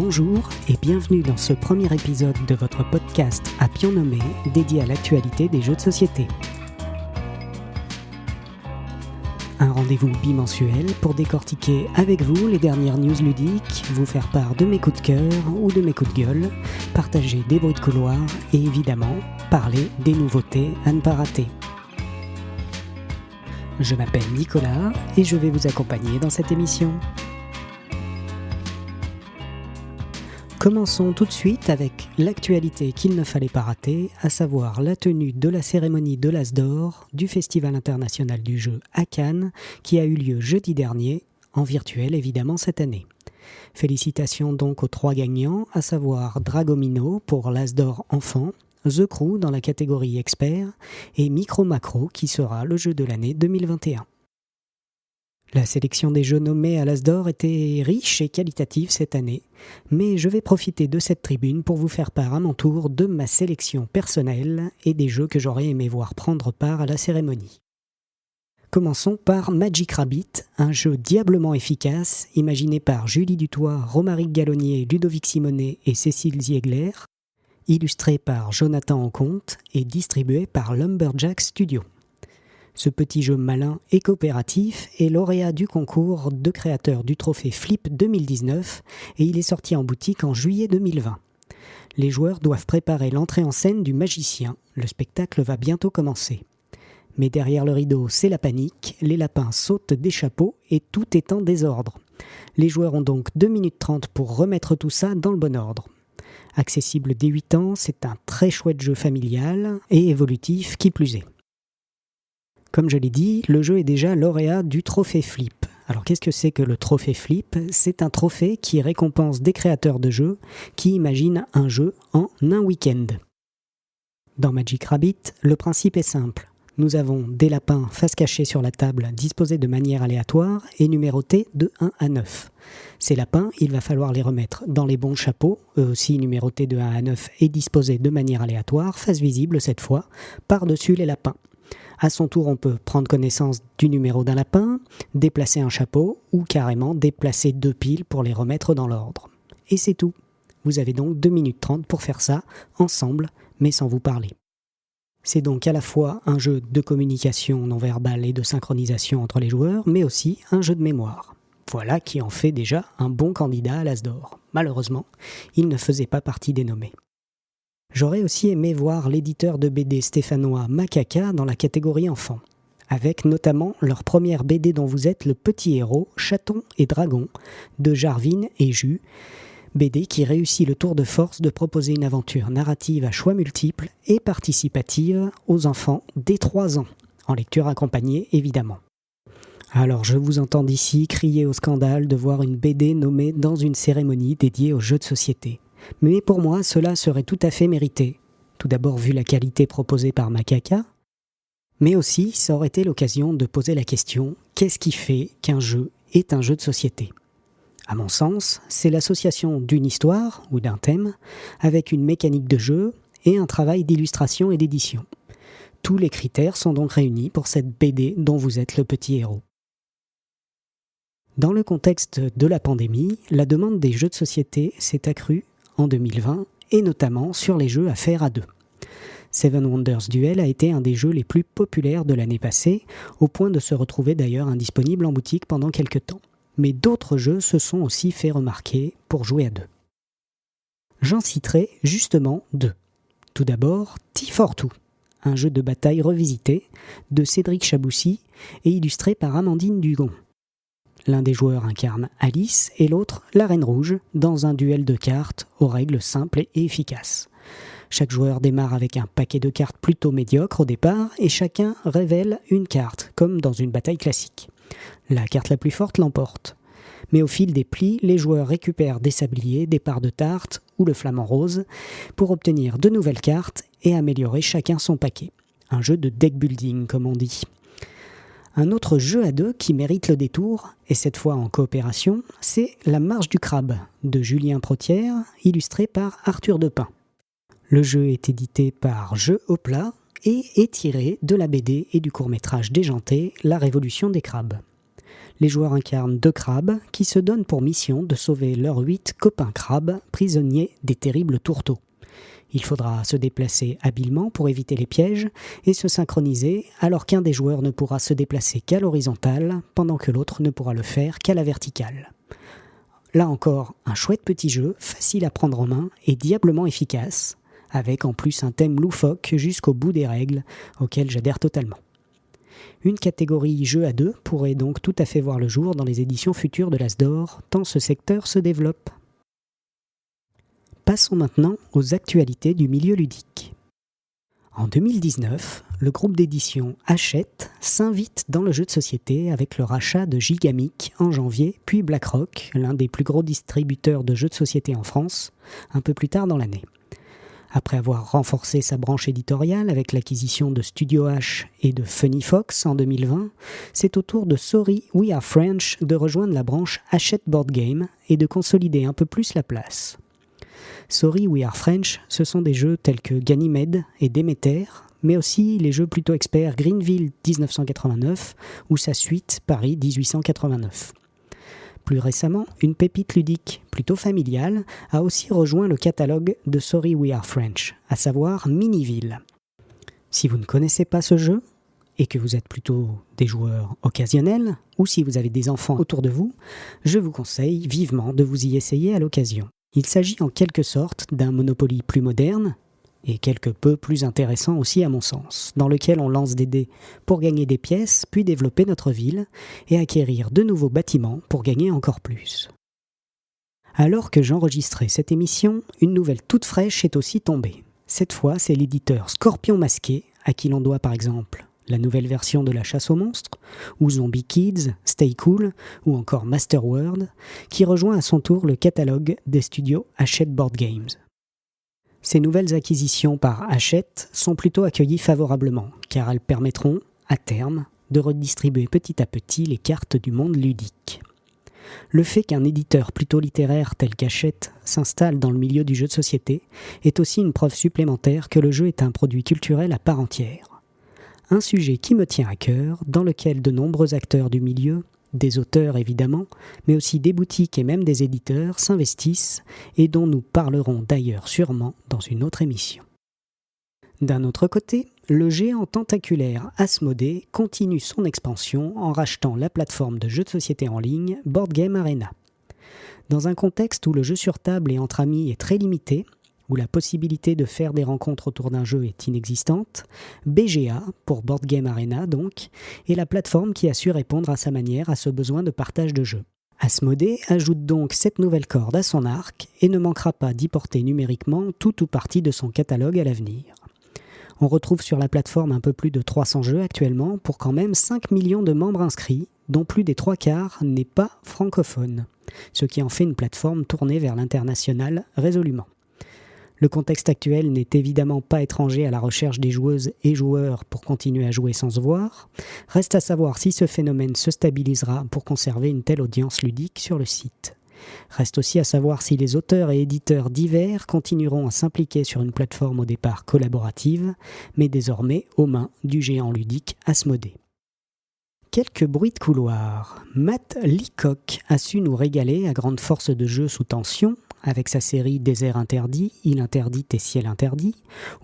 Bonjour et bienvenue dans ce premier épisode de votre podcast à pion nommé dédié à l'actualité des jeux de société. Un rendez-vous bimensuel pour décortiquer avec vous les dernières news ludiques, vous faire part de mes coups de cœur ou de mes coups de gueule, partager des bruits de couloir et évidemment parler des nouveautés à ne pas rater. Je m'appelle Nicolas et je vais vous accompagner dans cette émission. Commençons tout de suite avec l'actualité qu'il ne fallait pas rater, à savoir la tenue de la cérémonie de l'As d'Or du Festival international du jeu à Cannes, qui a eu lieu jeudi dernier, en virtuel évidemment cette année. Félicitations donc aux 3 gagnants, à savoir Dragomino pour l'As d'Or enfant, The Crew dans la catégorie expert et Micro Macro qui sera le jeu de l'année 2021. La sélection des jeux nommés à l'As d'Or était riche et qualitative cette année, mais je vais profiter de cette tribune pour vous faire part à mon tour de ma sélection personnelle et des jeux que j'aurais aimé voir prendre part à la cérémonie. Commençons par Magic Rabbit, un jeu diablement efficace, imaginé par Julie Dutoit, Romaric Gallonnier, Ludovic Simonet et Cécile Ziegler, illustré par Jonathan Anconte et distribué par Lumberjack Studio. Ce petit jeu malin et coopératif est lauréat du concours de créateurs du trophée Flip 2019 et il est sorti en boutique en juillet 2020. Les joueurs doivent préparer l'entrée en scène du magicien. Le spectacle va bientôt commencer. Mais derrière le rideau, c'est la panique, les lapins sautent des chapeaux et tout est en désordre. Les joueurs ont donc 2 minutes 30 pour remettre tout ça dans le bon ordre. Accessible dès 8 ans, c'est un très chouette jeu familial et évolutif qui plus est. Comme je l'ai dit, le jeu est déjà lauréat du trophée Flip. Alors qu'est-ce que c'est que le trophée Flip ? C'est un trophée qui récompense des créateurs de jeux qui imaginent un jeu en un week-end. Dans Magic Rabbit, le principe est simple. Nous avons des lapins face cachée sur la table disposés de manière aléatoire et numérotés de 1 à 9. Ces lapins, il va falloir les remettre dans les bons chapeaux, eux aussi numérotés de 1 à 9 et disposés de manière aléatoire, face visible cette fois, par-dessus les lapins. À son tour, on peut prendre connaissance du numéro d'un lapin, déplacer un chapeau ou carrément déplacer 2 piles pour les remettre dans l'ordre. Et c'est tout. Vous avez donc 2 minutes 30 pour faire ça, ensemble, mais sans vous parler. C'est donc à la fois un jeu de communication non verbale et de synchronisation entre les joueurs, mais aussi un jeu de mémoire. Voilà qui en fait déjà un bon candidat à l'As d'Or. Malheureusement, il ne faisait pas partie des nommés. J'aurais aussi aimé voir l'éditeur de BD stéphanois Macaca dans la catégorie enfant, avec notamment leur première BD dont vous êtes le petit héros, Chaton et Dragon, de Jarvin et Jus, BD qui réussit le tour de force de proposer une aventure narrative à choix multiples et participative aux enfants dès 3 ans, en lecture accompagnée évidemment. Alors je vous entends d'ici crier au scandale de voir une BD nommée dans une cérémonie dédiée aux jeux de société. Mais pour moi, cela serait tout à fait mérité. Tout d'abord vu la qualité proposée par Macaca, mais aussi ça aurait été l'occasion de poser la question « Qu'est-ce qui fait qu'un jeu est un jeu de société ?» À mon sens, c'est l'association d'une histoire ou d'un thème avec une mécanique de jeu et un travail d'illustration et d'édition. Tous les critères sont donc réunis pour cette BD dont vous êtes le petit héros. Dans le contexte de la pandémie, la demande des jeux de société s'est accrue en 2020 et notamment sur les jeux à faire à 2. Seven Wonders Duel a été un des jeux les plus populaires de l'année passée, au point de se retrouver d'ailleurs indisponible en boutique pendant quelques temps. Mais d'autres jeux se sont aussi fait remarquer pour jouer à 2. J'en citerai justement 2. Tout d'abord, T42, un jeu de bataille revisité de Cédric Chaboussi et illustré par Amandine Dugon. L'un des joueurs incarne Alice et l'autre la Reine Rouge dans un duel de cartes aux règles simples et efficaces. Chaque joueur démarre avec un paquet de cartes plutôt médiocre au départ et chacun révèle une carte, comme dans une bataille classique. La carte la plus forte l'emporte. Mais au fil des plis, les joueurs récupèrent des sabliers, des parts de tarte ou le flamant rose pour obtenir de nouvelles cartes et améliorer chacun son paquet. Un jeu de deck building comme on dit. Un autre jeu à 2 qui mérite le détour, et cette fois en coopération, c'est La Marche du Crabe, de Julien Protière, illustré par Arthur Depin. Le jeu est édité par Jeux au plat et est tiré de la BD et du court-métrage déjanté La Révolution des crabes. Les joueurs incarnent 2 crabes qui se donnent pour mission de sauver leurs 8 copains crabes prisonniers des terribles tourteaux. Il faudra se déplacer habilement pour éviter les pièges et se synchroniser alors qu'un des joueurs ne pourra se déplacer qu'à l'horizontale pendant que l'autre ne pourra le faire qu'à la verticale. Là encore, un chouette petit jeu, facile à prendre en main et diablement efficace, avec en plus un thème loufoque jusqu'au bout des règles, auquel j'adhère totalement. Une catégorie jeu à 2 pourrait donc tout à fait voir le jour dans les éditions futures de l'As d'Or, tant ce secteur se développe. Passons maintenant aux actualités du milieu ludique. En 2019, le groupe d'édition Hachette s'invite dans le jeu de société avec le rachat de Gigamic en janvier, puis BlackRock, l'un des plus gros distributeurs de jeux de société en France, un peu plus tard dans l'année. Après avoir renforcé sa branche éditoriale avec l'acquisition de Studio H et de Funny Fox en 2020, c'est au tour de Sorry We Are French de rejoindre la branche Hachette Board Game et de consolider un peu plus la place. Sorry We Are French, ce sont des jeux tels que Ganymede et Déméter, mais aussi les jeux plutôt experts Greenville 1989 ou sa suite Paris 1889. Plus récemment, une pépite ludique plutôt familiale a aussi rejoint le catalogue de Sorry We Are French, à savoir Miniville. Si vous ne connaissez pas ce jeu, et que vous êtes plutôt des joueurs occasionnels, ou si vous avez des enfants autour de vous, je vous conseille vivement de vous y essayer à l'occasion. Il s'agit en quelque sorte d'un Monopoly plus moderne, et quelque peu plus intéressant aussi à mon sens, dans lequel on lance des dés pour gagner des pièces, puis développer notre ville, et acquérir de nouveaux bâtiments pour gagner encore plus. Alors que j'enregistrais cette émission, une nouvelle toute fraîche est aussi tombée. Cette fois, c'est l'éditeur Scorpion Masqué, à qui l'on doit par exemple la nouvelle version de la chasse aux monstres, ou Zombie Kids, Stay Cool, ou encore Masterworld, qui rejoint à son tour le catalogue des studios Hachette Board Games. Ces nouvelles acquisitions par Hachette sont plutôt accueillies favorablement, car elles permettront, à terme, de redistribuer petit à petit les cartes du monde ludique. Le fait qu'un éditeur plutôt littéraire tel qu'Hachette s'installe dans le milieu du jeu de société est aussi une preuve supplémentaire que le jeu est un produit culturel à part entière. Un sujet qui me tient à cœur, dans lequel de nombreux acteurs du milieu, des auteurs évidemment, mais aussi des boutiques et même des éditeurs s'investissent et dont nous parlerons d'ailleurs sûrement dans une autre émission. D'un autre côté, le géant tentaculaire Asmodée continue son expansion en rachetant la plateforme de jeux de société en ligne Board Game Arena. Dans un contexte où le jeu sur table et entre amis est très limité, où la possibilité de faire des rencontres autour d'un jeu est inexistante, BGA, pour Board Game Arena donc, est la plateforme qui a su répondre à sa manière à ce besoin de partage de jeux. Asmodée ajoute donc cette nouvelle corde à son arc et ne manquera pas d'y porter numériquement tout ou partie de son catalogue à l'avenir. On retrouve sur la plateforme un peu plus de 300 jeux actuellement pour quand même 5 millions de membres inscrits, dont plus des 3/4 n'est pas francophone, ce qui en fait une plateforme tournée vers l'international résolument. Le contexte actuel n'est évidemment pas étranger à la recherche des joueuses et joueurs pour continuer à jouer sans se voir. Reste à savoir si ce phénomène se stabilisera pour conserver une telle audience ludique sur le site. Reste aussi à savoir si les auteurs et éditeurs divers continueront à s'impliquer sur une plateforme au départ collaborative, mais désormais aux mains du géant ludique Asmodée. Quelques bruits de couloir. Matt Leacock a su nous régaler à grande force de jeu sous tension, avec sa série Désert interdit, Île interdite et Ciel interdit,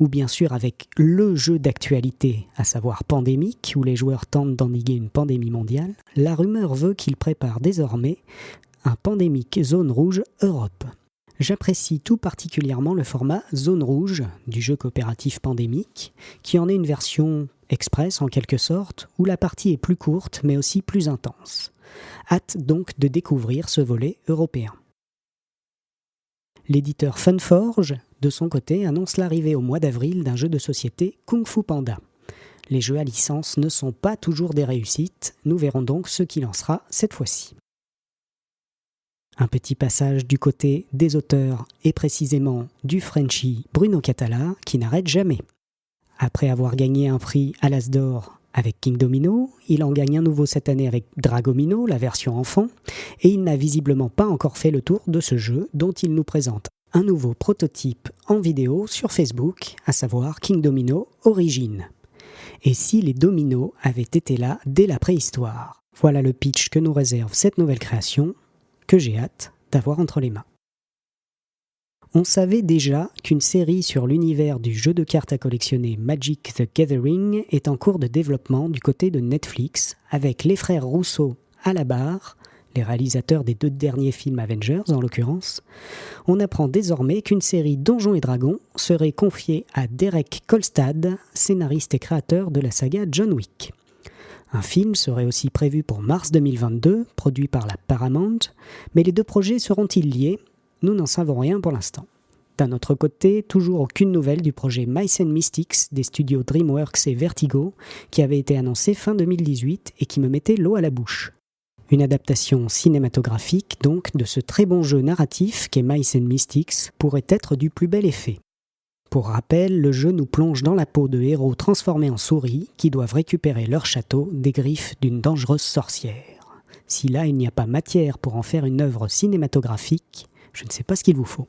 ou bien sûr avec le jeu d'actualité, à savoir Pandémique, où les joueurs tentent d'endiguer une pandémie mondiale. La rumeur veut qu'il prépare désormais un Pandémique Zone Rouge Europe. J'apprécie tout particulièrement le format Zone Rouge du jeu coopératif Pandémique, qui en est une version express en quelque sorte, où la partie est plus courte mais aussi plus intense. Hâte donc de découvrir ce volet européen. L'éditeur Funforge, de son côté, annonce l'arrivée au mois d'avril d'un jeu de société Kung Fu Panda. Les jeux à licence ne sont pas toujours des réussites, nous verrons donc ce qu'il en sera cette fois-ci. Un petit passage du côté des auteurs et précisément du Frenchie Bruno Catala qui n'arrête jamais. Après avoir gagné un prix à l'As d'Or avec King Domino, il en gagne un nouveau cette année avec Dragomino, la version enfant, et il n'a visiblement pas encore fait le tour de ce jeu dont il nous présente un nouveau prototype en vidéo sur Facebook, à savoir King Domino Origin. Et si les dominos avaient été là dès la préhistoire ? Voilà le pitch que nous réserve cette nouvelle création, que j'ai hâte d'avoir entre les mains. On savait déjà qu'une série sur l'univers du jeu de cartes à collectionner Magic the Gathering est en cours de développement du côté de Netflix, avec les frères Russo à la barre, les réalisateurs des 2 derniers films Avengers en l'occurrence. On apprend désormais qu'une série Donjons et Dragons serait confiée à Derek Kolstad, scénariste et créateur de la saga John Wick. Un film serait aussi prévu pour mars 2022, produit par la Paramount, mais les 2 projets seront-ils liés ? Nous n'en savons rien pour l'instant. D'un autre côté, toujours aucune nouvelle du projet Mice and Mystics des studios DreamWorks et Vertigo, qui avait été annoncé fin 2018 et qui me mettait l'eau à la bouche. Une adaptation cinématographique, donc, de ce très bon jeu narratif qu'est Mice and Mystics pourrait être du plus bel effet. Pour rappel, le jeu nous plonge dans la peau de héros transformés en souris qui doivent récupérer leur château des griffes d'une dangereuse sorcière. Si là il n'y a pas matière pour en faire une œuvre cinématographique, je ne sais pas ce qu'il vous faut.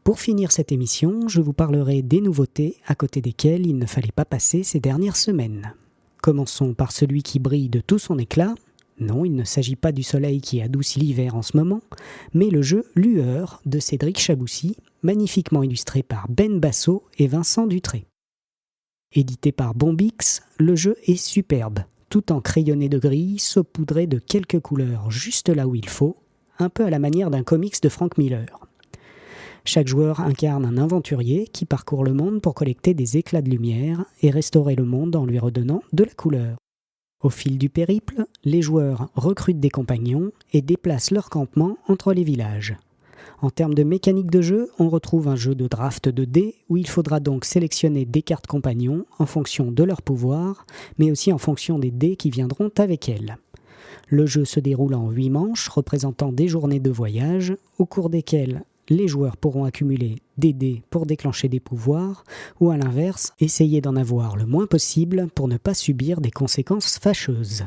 Pour finir cette émission, je vous parlerai des nouveautés à côté desquelles il ne fallait pas passer ces dernières semaines. Commençons par celui qui brille de tout son éclat. Non, il ne s'agit pas du soleil qui adoucit l'hiver en ce moment, mais le jeu Lueur de Cédric Chaboussy, magnifiquement illustré par Ben Basso et Vincent Dutré. Édité par Bombix, le jeu est superbe, tout en crayonné de gris, saupoudré de quelques couleurs juste là où il faut, un peu à la manière d'un comics de Frank Miller. Chaque joueur incarne un aventurier qui parcourt le monde pour collecter des éclats de lumière et restaurer le monde en lui redonnant de la couleur. Au fil du périple, les joueurs recrutent des compagnons et déplacent leur campement entre les villages. En termes de mécanique de jeu, on retrouve un jeu de draft de dés où il faudra donc sélectionner des cartes compagnons en fonction de leur pouvoir, mais aussi en fonction des dés qui viendront avec elles. Le jeu se déroule en 8 manches représentant des journées de voyage, au cours desquelles les joueurs pourront accumuler des dés pour déclencher des pouvoirs, ou à l'inverse, essayer d'en avoir le moins possible pour ne pas subir des conséquences fâcheuses.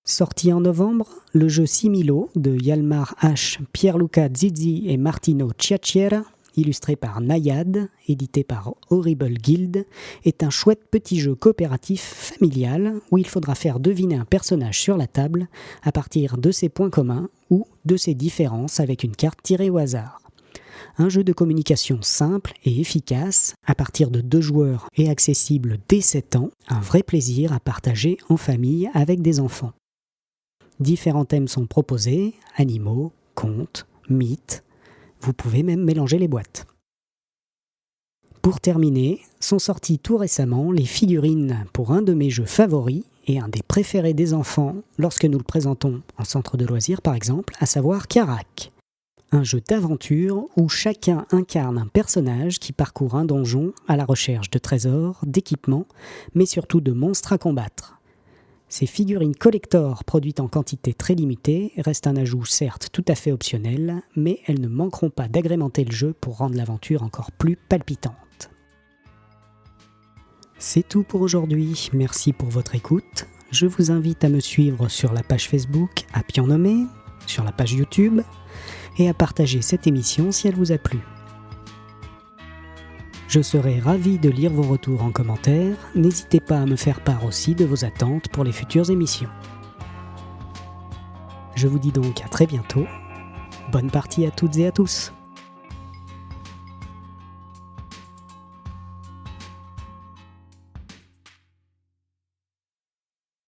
Sorti en novembre, le jeu Similo de Hjalmar H, Pierluca Zizzi et Martino Ciacciera, illustré par Nayad, édité par Horrible Guild, est un chouette petit jeu coopératif familial où il faudra faire deviner un personnage sur la table à partir de ses points communs ou de ses différences avec une carte tirée au hasard. Un jeu de communication simple et efficace à partir de 2 joueurs et accessible dès 7 ans, un vrai plaisir à partager en famille avec des enfants. Différents thèmes sont proposés, animaux, contes, mythes. Vous pouvez même mélanger les boîtes. Pour terminer, sont sorties tout récemment les figurines pour un de mes jeux favoris et un des préférés des enfants lorsque nous le présentons en centre de loisirs par exemple, à savoir Karak. Un jeu d'aventure où chacun incarne un personnage qui parcourt un donjon à la recherche de trésors, d'équipements, mais surtout de monstres à combattre. Ces figurines collector produites en quantité très limitée restent un ajout certes tout à fait optionnel, mais elles ne manqueront pas d'agrémenter le jeu pour rendre l'aventure encore plus palpitante. C'est tout pour aujourd'hui, merci pour votre écoute. Je vous invite à me suivre sur la page Facebook à Pion Nommé, sur la page YouTube, et à partager cette émission si elle vous a plu. Je serai ravi de lire vos retours en commentaire, n'hésitez pas à me faire part aussi de vos attentes pour les futures émissions. Je vous dis donc à très bientôt, bonne partie à toutes et à tous.